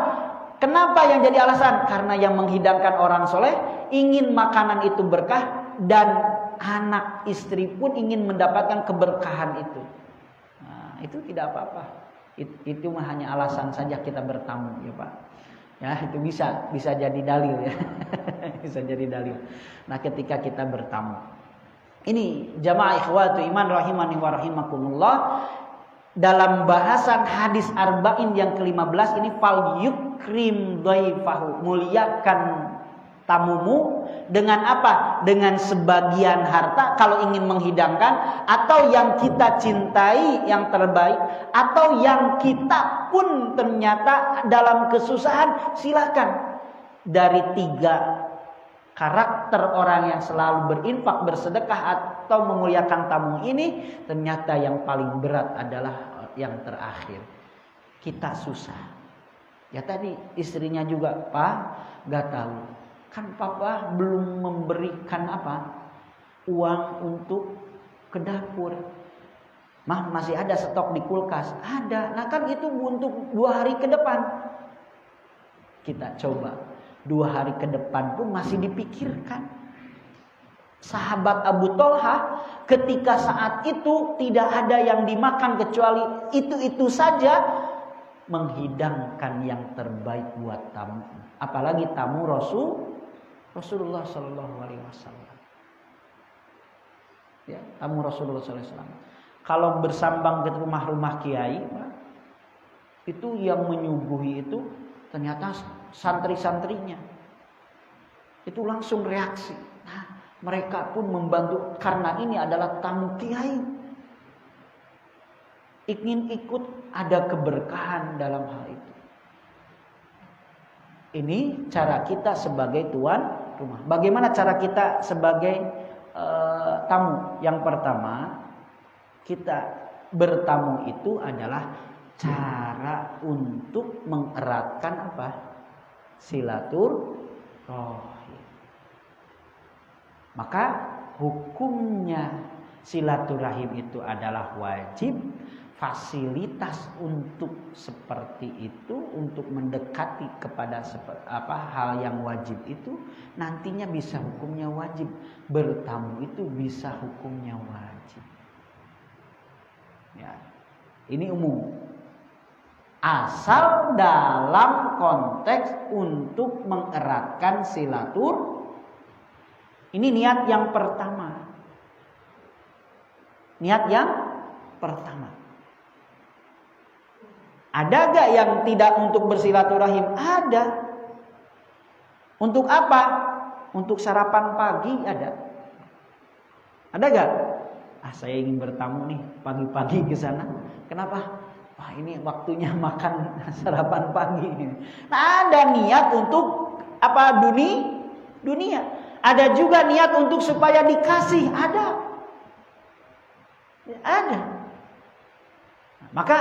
Kenapa yang jadi alasan? Karena yang menghidangkan orang soleh ingin makanan itu berkah, dan anak istri pun ingin mendapatkan keberkahan itu. Nah, itu tidak apa-apa. Itu mah hanya alasan saja kita bertamu ya Pak. Ya itu bisa jadi dalil ya. Bisa jadi dalil. Nah ketika kita bertamu, ini jamaah ikhwatu iman rahimani wa rahimakumullah, dalam bahasan hadis arba'in yang ke-15 ini, fal yukrim dhaifahu, muliakan tamumu dengan apa? Dengan sebagian harta kalau ingin menghidangkan, atau yang kita cintai yang terbaik, atau yang kita pun ternyata dalam kesusahan, silakan. Dari 3 karakter orang yang selalu berinfak, bersedekah atau memuliakan tamu ini, ternyata yang paling berat adalah yang terakhir. Kita susah. Ya tadi istrinya juga, Pak, gak tahu. Kan Papa belum memberikan uang untuk ke dapur. Mah masih ada stok di kulkas. Ada. Nah kan itu untuk 2 hari ke depan. Kita coba. 2 hari ke depan pun masih dipikirkan. Sahabat Abu Thalha ketika saat itu tidak ada yang dimakan kecuali itu saja, menghidangkan yang terbaik buat tamu. Apalagi tamu Rasulullah Sallallahu Alaihi Wasallam. Ya, tamu Rasulullah Sallallahu Alaihi Wasallam. Kalau bersambang ke rumah-rumah kiai, itu yang menyuguhi itu ternyata santri-santrinya. Itu langsung reaksi. Nah, mereka pun membantu karena ini adalah tamu kiai. Ingin ikut ada keberkahan dalam hal itu. Ini cara kita sebagai tuan rumah. Bagaimana cara kita sebagai tamu? Yang pertama, kita bertamu itu adalah cara untuk mengeratkan silaturahim. Maka hukumnya silaturahim itu adalah wajib. Fasilitas untuk seperti itu, untuk mendekati kepada hal yang wajib itu, nantinya bisa hukumnya wajib. Bertamu itu bisa hukumnya wajib. Ya, ini umum. Asal dalam konteks untuk mengeratkan silatur. Ini niat yang pertama. Niat yang pertama. Ada gak yang tidak untuk bersilaturahim? Ada. Untuk apa? Untuk sarapan pagi ada. Ada gak? Saya ingin bertamu nih pagi-pagi ke sana. Kenapa? Wah ini waktunya makan sarapan pagi. Nah ada niat untuk dunia. Ada juga niat untuk supaya dikasih. Ada. Maka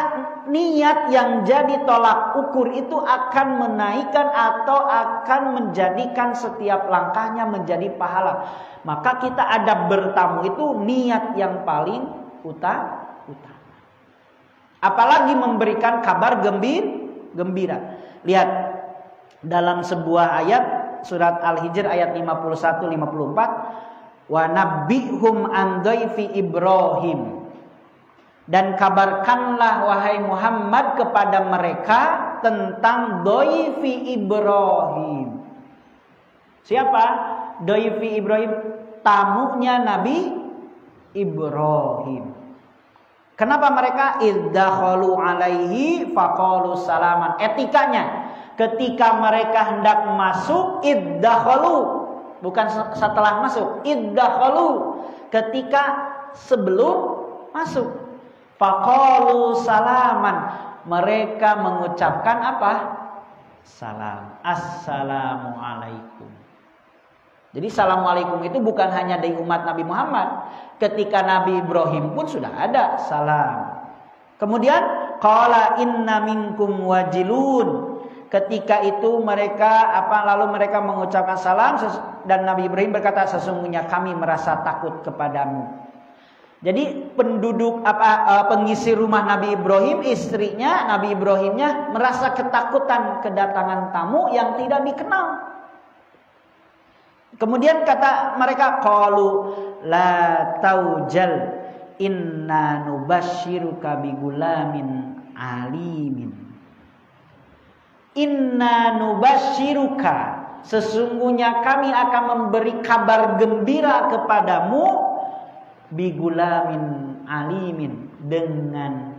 niat yang jadi tolak ukur itu akan menaikkan atau akan menjadikan setiap langkahnya menjadi pahala. Maka kita adab bertamu itu niat yang paling utama. Apalagi memberikan kabar gembira. Lihat dalam sebuah ayat surat Al-Hijr ayat 51-54, wa nabbihum an dhaifi Ibrahim. Dan kabarkanlah wahai Muhammad kepada mereka tentang dhaifi Ibrahim. Siapa? Dhaifi Ibrahim, tamunya Nabi Ibrahim. Kenapa mereka iddakhalu alaihi faqalu salaman? Etikanya, ketika mereka hendak masuk, iddakhalu, bukan setelah masuk, iddakhalu, ketika sebelum masuk. Faqalu salaman, mereka mengucapkan apa? Salam. Assalamualaikum. Jadi assalamualaikum itu bukan hanya dari umat Nabi Muhammad. Ketika Nabi Ibrahim pun sudah ada salam. Kemudian qala inna minkum wajilun. Ketika itu mereka lalu mereka mengucapkan salam dan Nabi Ibrahim berkata, sesungguhnya kami merasa takut kepadamu. Jadi penduduk pengisi rumah Nabi Ibrahim, istrinya Nabi Ibrahimnya merasa ketakutan kedatangan tamu yang tidak dikenal. Kemudian kata mereka, qalu la taujal inna nubashiruka bigulamin alimin. Inna nubashiruka, sesungguhnya kami akan memberi kabar gembira kepadamu bigulamin alimin, dengan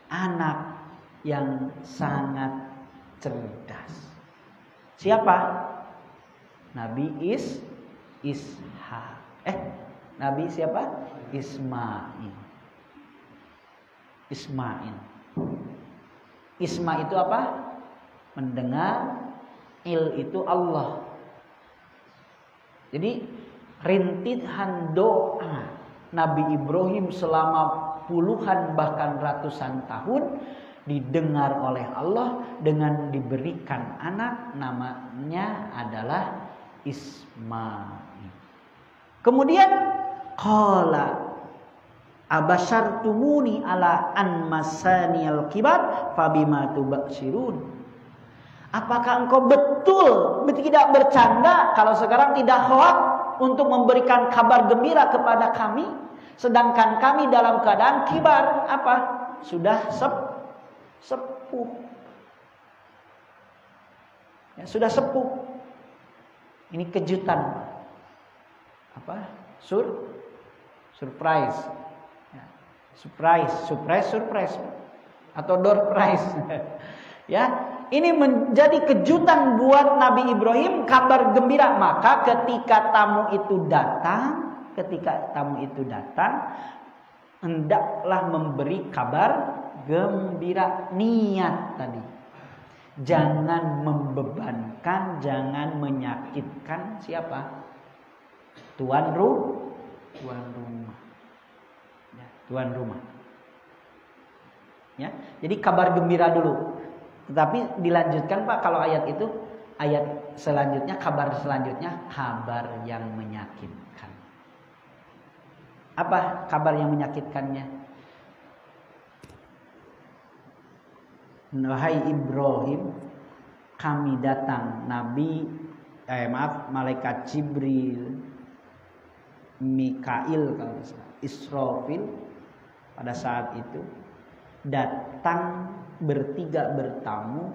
anak yang sangat cerdas. Siapa? Nabi Ishak. Nabi siapa? Ismail. Isma itu apa? Mendengar, il itu Allah. Jadi rintihan doa Nabi Ibrahim selama puluhan bahkan ratusan tahun didengar oleh Allah dengan diberikan anak, namanya adalah Ismail. Kemudian qala abashartumuni ala an masaniyal kibar fabima tubashirun. Apakah engkau betul tidak bercanda kalau sekarang tidak hoak untuk memberikan kabar gembira kepada kami, sedangkan kami dalam keadaan kibar, apa? Sudah sepuh. Ya, sudah sepuh. Ini kejutan. Apa? Surprise. Ya. Surprise. Atau door prize. Ya, ini menjadi kejutan buat Nabi Ibrahim, kabar gembira. Maka ketika tamu itu datang, hendaklah memberi kabar gembira. Niat tadi, jangan membebankan, jangan menyakitkan siapa? Tuan rumah. Ya, tuan rumah. Ya, jadi kabar gembira dulu. Tetapi dilanjutkan Pak, kalau ayat selanjutnya, kabar selanjutnya kabar yang menyakitkan. Apa kabar yang menyakitkannya? Wahai Ibrahim, kami datang malaikat Jibril, Mikail, Israfil pada saat itu datang bertiga bertamu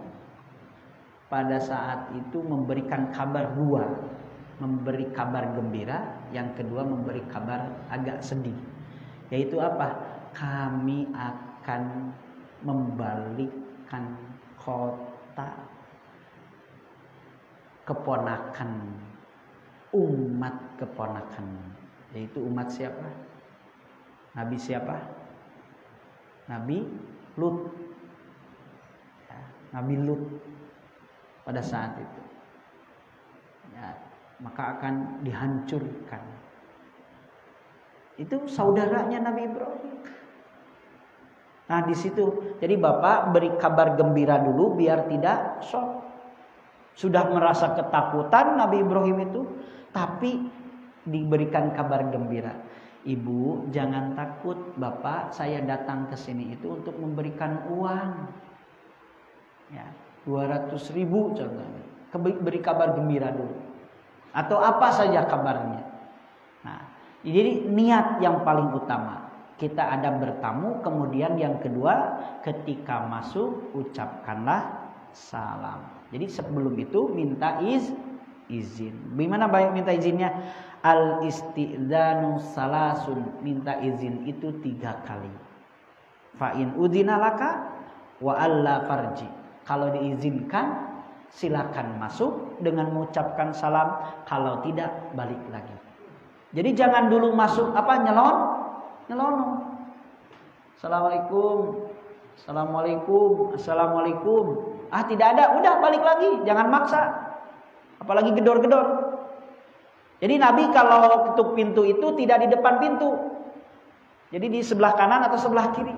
pada saat itu, memberikan kabar dua, memberi kabar gembira, yang kedua memberi kabar agak sedih, yaitu apa? Kami akan membalikkan kota keponakan, umat keponakan, yaitu umat siapa? Nabi siapa? Nabi Lut. Nabi Lut pada saat itu, ya, maka akan dihancurkan. Itu saudaranya Nabi Ibrahim. Nah di situ, jadi Bapak beri kabar gembira dulu biar tidak shock. Sudah merasa ketakutan Nabi Ibrahim itu, tapi diberikan kabar gembira. Ibu jangan takut, Bapak saya datang ke sini itu untuk memberikan uang. Ya, 200.000 contohnya. Beri kabar gembira dulu. Atau apa saja kabarnya. Nah, jadi niat yang paling utama. Kita ada bertamu, kemudian yang kedua ketika masuk ucapkanlah salam. Jadi sebelum itu minta izin. Bagaimana baik minta izinnya? Al-istidzanu salasun, minta izin itu 3 kali. Fa in udzina laka wa alla farji. Kalau diizinkan silakan masuk dengan mengucapkan salam, kalau tidak balik lagi. Jadi jangan dulu masuk nyelonong. Assalamualaikum. Tidak ada, udah balik lagi, jangan maksa. Apalagi gedor-gedor. Jadi Nabi kalau ketuk pintu itu tidak di depan pintu. Jadi di sebelah kanan atau sebelah kiri.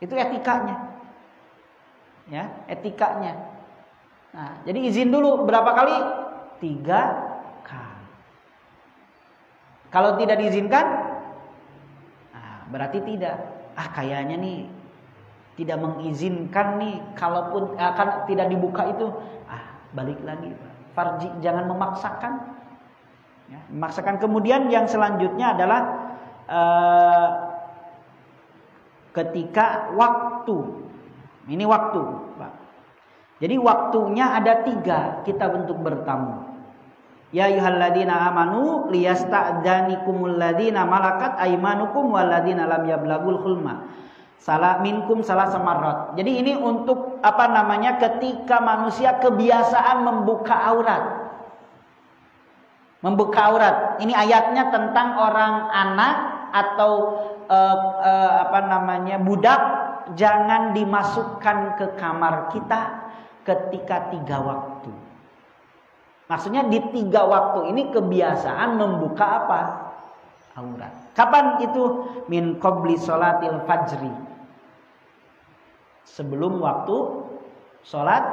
Itu etikanya. Ya, etikanya. Nah, jadi izin dulu berapa kali? 3 kali. Kalau tidak diizinkan, berarti tidak. Kayaknya nih tidak mengizinkan nih, kalaupun akan tidak dibuka itu, balik lagi. Farji, jangan memaksakan. Ya, memaksakan. Kemudian yang selanjutnya adalah ketika waktu. Ini waktu, Pak. Jadi waktunya ada 3 kita untuk bertamu. Ya ayyuhalladzina amanu liyasta'dzanikumul ladzina malakat aymanukum walladzina lam yablagul hulma. Salah minkum salah samarrat. Jadi ini untuk ketika manusia kebiasaan membuka aurat. Membuka aurat. Ini ayatnya tentang orang anak atau budak, jangan dimasukkan ke kamar kita ketika 3 waktu. Maksudnya di 3 waktu ini kebiasaan membuka aurat. Kapan itu? Min qabli sholatil fajri. Sebelum waktu sholat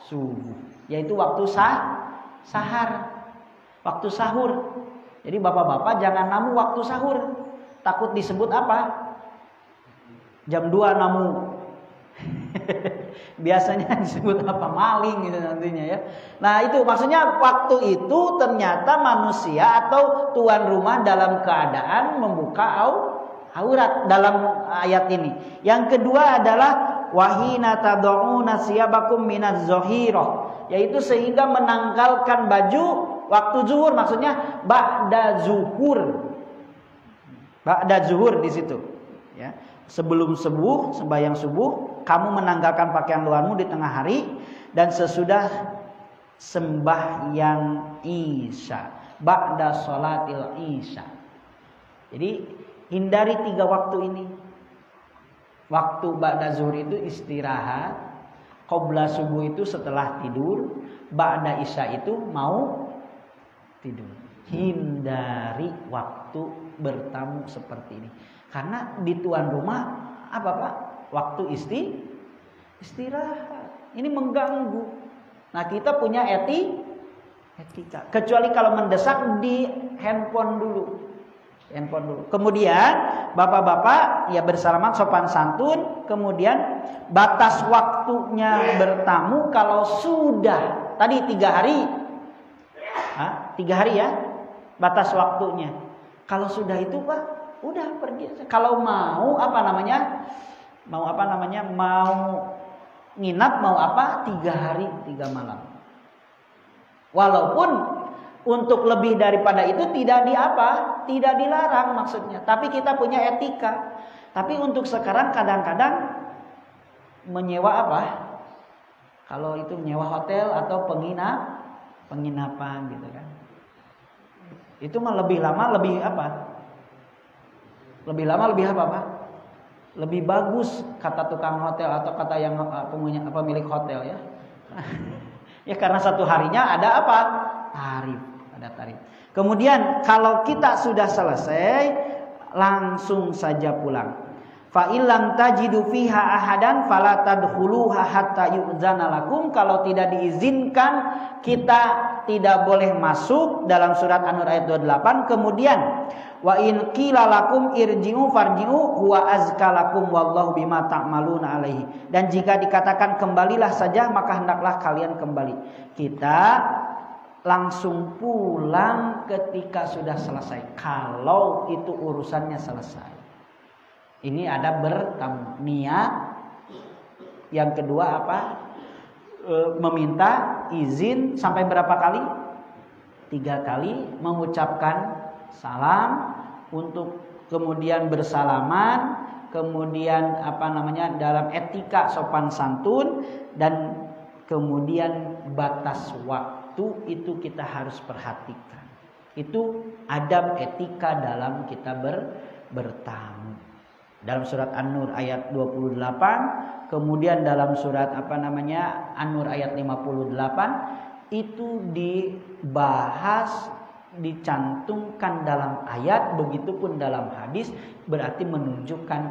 subuh, yaitu waktu sahar. Waktu sahur. Jadi bapak-bapak jangan namu waktu sahur. Takut disebut jam 2 namu. Biasanya disebut maling gitu nantinya ya. Nah itu maksudnya waktu itu ternyata manusia atau tuan rumah dalam keadaan membuka aurat dalam ayat ini. Yang kedua adalah wahina tad'una siyabakum minaz zahirah, yaitu sehingga menanggalkan baju waktu zuhur, maksudnya ba'da zuhur. Ba'da zuhur di situ ya. Sebelum sembahyang subuh, kamu menanggalkan pakaian luarmu di tengah hari, dan sesudah sembahyang isya, ba'da sholatil isya. Jadi hindari 3 waktu ini. Waktu ba'da zuhur itu istirahat, qabla subuh itu setelah tidur, ba'da isya itu mau tidur. Hindari waktu bertamu seperti ini. Karena di tuan rumah waktu istirahat. Ini mengganggu. Nah, kita punya etika. Kecuali kalau mendesak di handphone dulu. Kemudian bapak-bapak ya bersalaman sopan santun. Kemudian batas waktunya bertamu kalau sudah tadi 3 hari. 3 hari ya batas waktunya. Kalau sudah itu Pak, udah pergi. Kalau mau mau nginap 3 hari 3 malam. Walaupun untuk lebih daripada itu tidak dilarang maksudnya. Tapi kita punya etika. Tapi untuk sekarang kadang-kadang menyewa kalau itu menyewa hotel atau penginapan gitu kan. Itu mah lebih lama lebih lebih bagus kata tukang hotel atau kata yang pemilik hotel ya. Ya karena 1 harinya ada tarif. Kemudian kalau kita sudah selesai langsung saja pulang. Fa illam tajidu fiha ahadan fala tadkhuluha hatta yu'zana lakum. Kalau tidak diizinkan kita tidak boleh masuk, dalam surat An-Nur ayat 28. Kemudian wa in qila lakum irji'u farji'u huwa azka lakum wallahu bima ta'maluna alaihi. Dan jika dikatakan kembalilah saja, maka hendaklah kalian kembali. Kita langsung pulang ketika sudah selesai, kalau itu urusannya selesai. Ini ada bertamu, niat. Yang kedua meminta izin sampai berapa kali? 3 kali, mengucapkan salam, untuk kemudian bersalaman, kemudian dalam etika sopan santun, dan kemudian batas waktu itu kita harus perhatikan. Itu adab etika dalam kita bertamu. Dalam surat An-Nur ayat 28, kemudian dalam surat An-Nur ayat 58 itu dibahas, dicantumkan dalam ayat, begitupun dalam hadis, berarti menunjukkan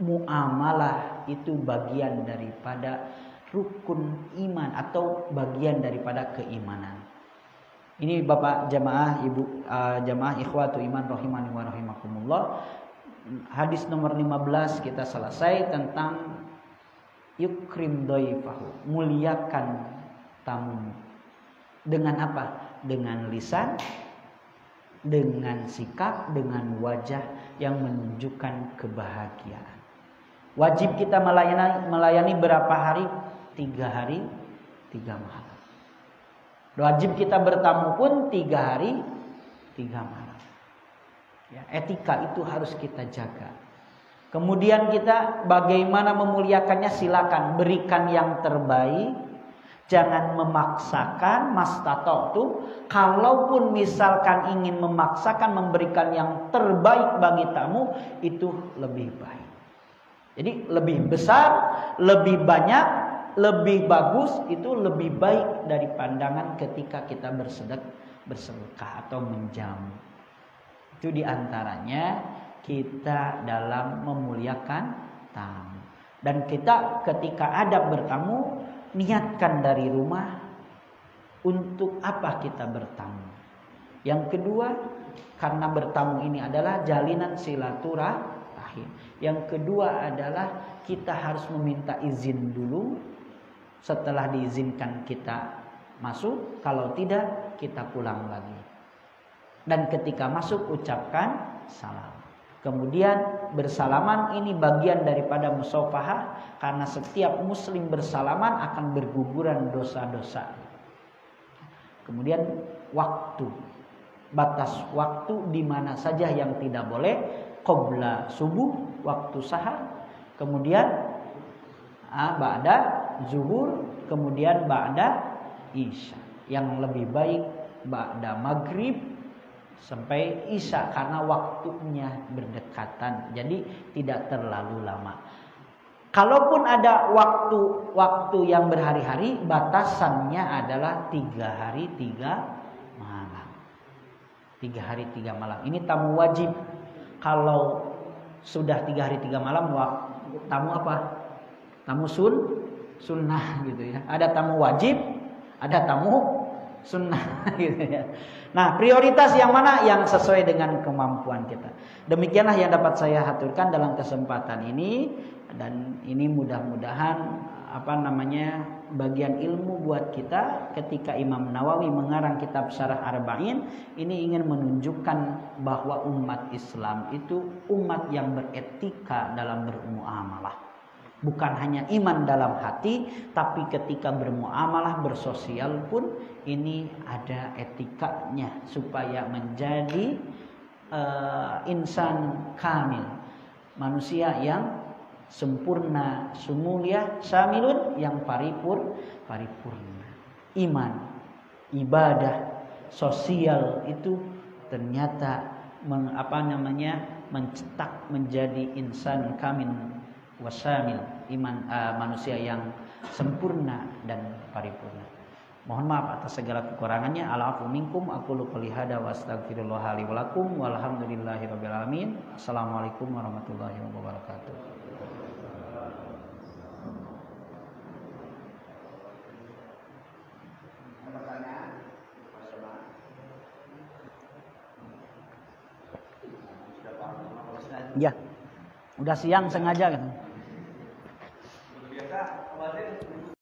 muamalah itu bagian daripada rukun iman atau bagian daripada keimanan. Ini Bapak jamaah, Ibu jamaah ikhwatu iman rahimani wa rahimakumullah. Hadis nomor 15 kita selesai tentang yukrim dhaifahu, muliakan tamu. Dengan apa? Dengan lisan, dengan sikap, dengan wajah yang menunjukkan kebahagiaan. Wajib kita melayani berapa hari? 3 hari 3 malam. Wajib kita bertamu pun 3 hari 3 malam. Ya, etika itu harus kita jaga. Kemudian kita bagaimana memuliakannya, silakan berikan yang terbaik. Jangan memaksakan, mastata'tu. Kalaupun misalkan ingin memaksakan memberikan yang terbaik bagi tamu, itu lebih baik. Jadi lebih besar, lebih banyak, lebih bagus, itu lebih baik dari pandangan ketika kita bersedekah atau menjamu. Itu diantaranya kita dalam memuliakan tamu. Dan kita ketika adab bertamu, niatkan dari rumah untuk apa kita bertamu. Yang kedua, karena bertamu ini adalah jalinan silaturahim. Yang kedua adalah kita harus meminta izin dulu. Setelah diizinkan kita masuk, kalau tidak kita pulang lagi. Dan ketika masuk ucapkan salam. Kemudian bersalaman ini bagian daripada musafahah, karena setiap muslim bersalaman akan berguguran dosa-dosa. Kemudian waktu, batas waktu di mana saja yang tidak boleh, qabla subuh, waktu sahar, kemudian ba'da zuhur, kemudian ba'da isya. Yang lebih baik ba'da maghrib sampai isya karena waktunya berdekatan, jadi tidak terlalu lama. Kalaupun ada waktu yang berhari-hari, batasannya adalah 3 hari 3 malam. 3 hari 3 malam. Ini tamu wajib. Kalau sudah 3 hari 3 malam, tamu apa? Tamu sunnah gitu ya. Ada tamu wajib, ada tamu sunnah gitu ya. Nah, prioritas yang mana? Yang sesuai dengan kemampuan kita. Demikianlah yang dapat saya haturkan dalam kesempatan ini, dan ini mudah-mudahan bagian ilmu buat kita ketika Imam Nawawi mengarang kitab Syarah Arba'in ini ingin menunjukkan bahwa umat Islam itu umat yang beretika dalam bermuamalah. Bukan hanya iman dalam hati, tapi ketika bermuamalah, bersosial pun ini ada etikanya supaya menjadi insan kamil, manusia yang sempurna, sumulia, syamilun, yang paripurna. Iman, ibadah, sosial itu ternyata mencetak menjadi insan kamil wasamil, iman manusia yang sempurna dan paripurna. Mohon maaf atas segala kekurangannya. Al-afu minkum, aqulu qouli hadza wa astaghfirullaha li wa lakum walhamdulillahirabbil alamin. Assalamualaikum warahmatullahi wabarakatuh. Ya, udah siang sengaja kan.